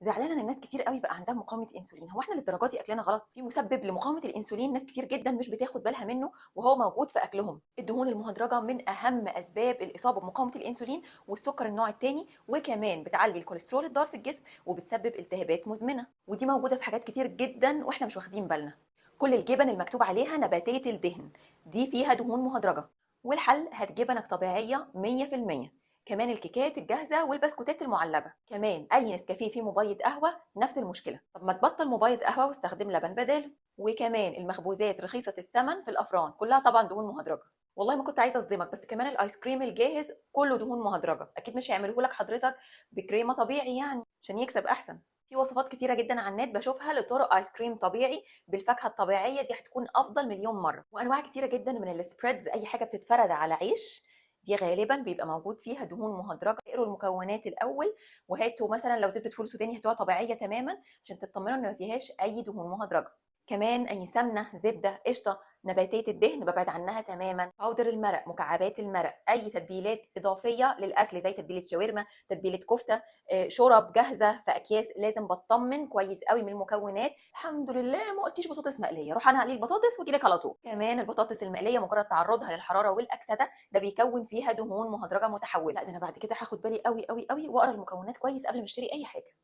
زعلانه ان الناس كتير قوي بقى عندها مقاومه انسولين. هو احنا للدرجه دي اكلنا غلط؟ في مسبب لمقاومه الانسولين ناس كتير جدا مش بتاخد بالها منه، وهو موجود في اكلهم. الدهون المهدرجه من اهم اسباب الاصابه بمقاومه الانسولين، والسكر النوع الثاني، وكمان بتعلي الكوليسترول الضار في الجسم وبتسبب التهابات مزمنه، ودي موجوده في حاجات كتير جدا واحنا مش واخدين بالنا. كل الجبن المكتوب عليها نباتيه الدهن دي فيها دهون مهدرجه، والحل هات جبنك طبيعيه 100%. كمان الكيكات الجاهزه والبسكوتات المعلبه، كمان اي نسكافيه فيه مبيض قهوه نفس المشكله. طب ما تبطل مبيض قهوه واستخدم لبن بداله. وكمان المخبوزات رخيصه الثمن في الافران كلها طبعا دهون مهدرجه. والله ما كنت عايزه اصدمك، بس كمان الايس كريم الجاهز كله دهون مهدرجه، اكيد مش هيعملوه لك حضرتك بكريمه طبيعي يعني عشان يكسب احسن. في وصفات كتيره جدا على النت بشوفها لطرق ايس كريم طبيعي بالفاكهه الطبيعيه، دي هتكون افضل مليون مره. وانواع كتيره جدا من السبريدز، اي حاجه بتتفرد على عيش دي غالبا بيبقى موجود فيها دهون مهدرجه. اقروا المكونات الاول، وهاتوا مثلا لو زبده فول سوداني هاتوها طبيعيه تماما عشان تطمنوا ان ما فيهاش اي دهون مهدرجه. كمان اي سمنه، زبده، قشطه، نباتيه الدهن ببعد عنها تماما. باودر المرق، مكعبات المرق، اي تتبيلات اضافيه للاكل زي تتبيله شاورما، تتبيله كفته، شرب جاهزه في اكياس، لازم بطمن كويس قوي من المكونات. الحمد لله ما قلتيش بطاطس مقليه، روح انا هقلي البطاطس واجي لك على طول. كمان البطاطس المقليه مجرد تعرضها للحراره والاكسده ده بيكون فيها دهون مهدرجه متحوله. لا ده انا بعد كده هاخد بالي قوي قوي قوي واقرا المكونات كويس قبل ما اشتري اي حاجه.